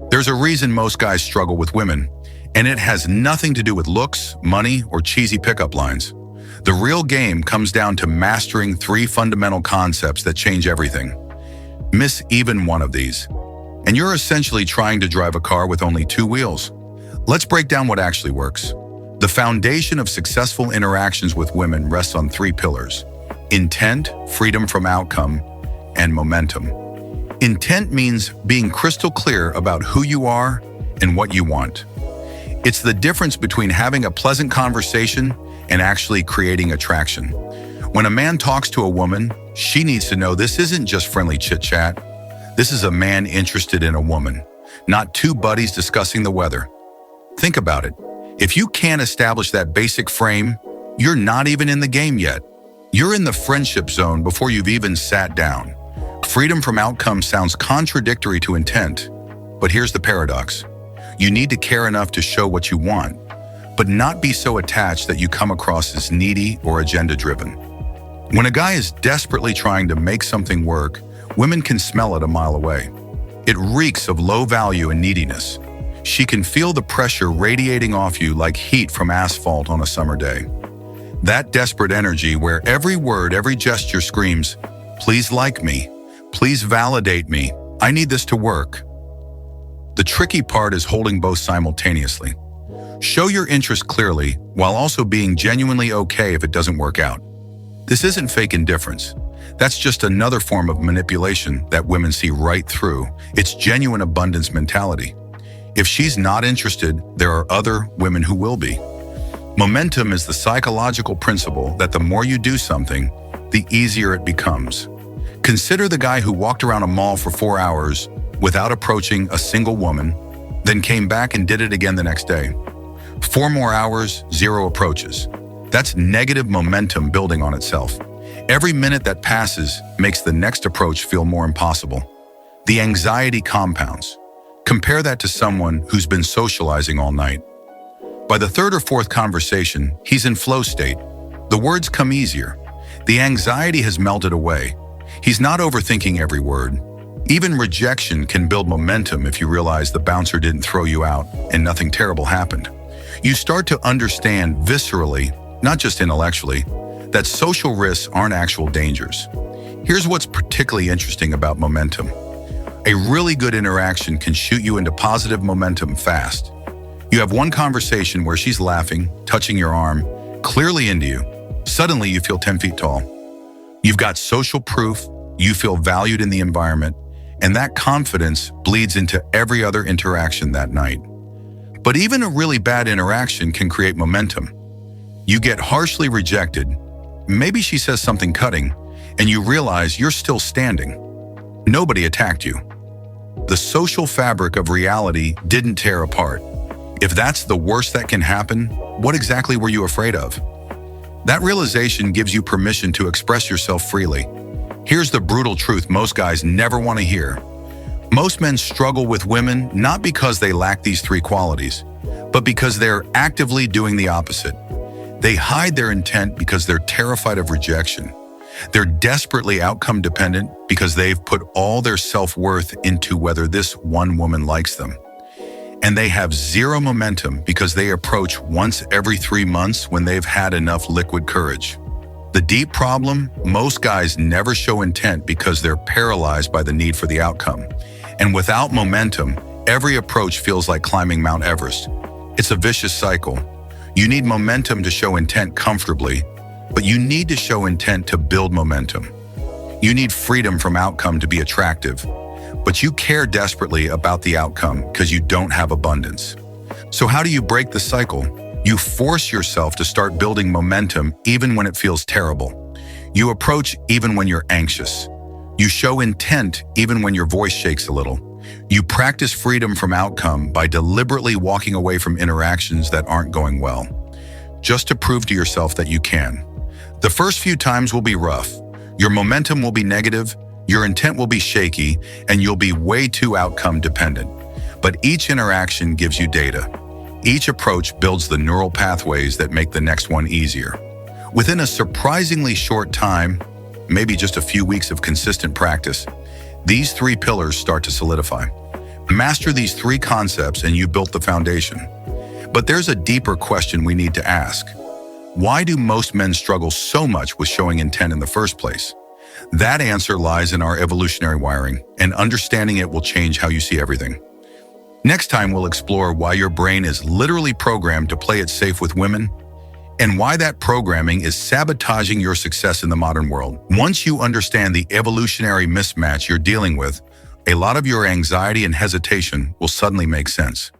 There's a reason most guys struggle with women, and it has nothing to do with looks, money, or cheesy pickup lines. The real game comes down to mastering three fundamental concepts that change everything. Miss even one of these, and you're essentially trying to drive a car with only two wheels. Let's break down what actually works. The foundation of successful interactions with women rests on three pillars: intent, freedom from outcome, and momentum. Intent means being crystal clear about who you are and what you want. It's the difference between having a pleasant conversation and actually creating attraction. When a man talks to a woman, she needs to know this isn't just friendly chit-chat. This is a man interested in a woman, not two buddies discussing the weather. Think about it. If you can't establish that basic frame, you're not even in the game yet. You're in the friendship zone before you've even sat down. Freedom from outcome sounds contradictory to intent, but here's the paradox. You need to care enough to show what you want, but not be so attached that you come across as needy or agenda-driven. When a guy is desperately trying to make something work, women can smell it a mile away. It reeks of low value and neediness. She can feel the pressure radiating off you like heat from asphalt on a summer day. That desperate energy where every word, every gesture screams, "Please like me. Please validate me. I need this to work." The tricky part is holding both simultaneously. Show your interest clearly while also being genuinely okay if it doesn't work out. This isn't fake indifference. That's just another form of manipulation that women see right through. It's genuine abundance mentality. If she's not interested, there are other women who will be. Momentum is the psychological principle that the more you do something, the easier it becomes. Consider the guy who walked around a mall for 4 hours without approaching a single woman, then came back and did it again the next day. 4 more hours, 0 approaches. That's negative momentum building on itself. Every minute that passes makes the next approach feel more impossible. The anxiety compounds. Compare that to someone who's been socializing all night. By the third or fourth conversation, he's in flow state. The words come easier. The anxiety has melted away. He's not overthinking every word. Even rejection can build momentum if you realize the bouncer didn't throw you out and nothing terrible happened. You start to understand viscerally, not just intellectually, that social risks aren't actual dangers. Here's what's particularly interesting about momentum. A really good interaction can shoot you into positive momentum fast. You have one conversation where she's laughing, touching your arm, clearly into you. Suddenly you feel 10 feet tall. You've got social proof, you feel valued in the environment, and that confidence bleeds into every other interaction that night. But even a really bad interaction can create momentum. You get harshly rejected, maybe she says something cutting, and you realize you're still standing. Nobody attacked you. The social fabric of reality didn't tear apart. If that's the worst that can happen, what exactly were you afraid of? That realization gives you permission to express yourself freely. Here's the brutal truth most guys never want to hear. Most men struggle with women not because they lack these three qualities, but because they're actively doing the opposite. They hide their intent because they're terrified of rejection. They're desperately outcome dependent because they've put all their self-worth into whether this one woman likes them. And they have zero momentum because they approach once every 3 months when they've had enough liquid courage. The deep problem, most guys never show intent because they're paralyzed by the need for the outcome. And without momentum, every approach feels like climbing Mount Everest. It's a vicious cycle. You need momentum to show intent comfortably, but you need to show intent to build momentum. You need freedom from outcome to be attractive, but you care desperately about the outcome because you don't have abundance. So how do you break the cycle? You force yourself to start building momentum even when it feels terrible. You approach even when you're anxious. You show intent even when your voice shakes a little. You practice freedom from outcome by deliberately walking away from interactions that aren't going well, just to prove to yourself that you can. The first few times will be rough. Your momentum will be negative, your intent will be shaky, and you'll be way too outcome dependent. But each interaction gives you data. Each approach builds the neural pathways that make the next one easier. Within a surprisingly short time, maybe just a few weeks of consistent practice, these 3 pillars start to solidify. Master these three concepts and you built the foundation. But there's a deeper question we need to ask. Why do most men struggle so much with showing intent in the first place? That answer lies in our evolutionary wiring, and understanding it will change how you see everything. Next time, we'll explore why your brain is literally programmed to play it safe with women, and why that programming is sabotaging your success in the modern world. Once you understand the evolutionary mismatch you're dealing with, a lot of your anxiety and hesitation will suddenly make sense.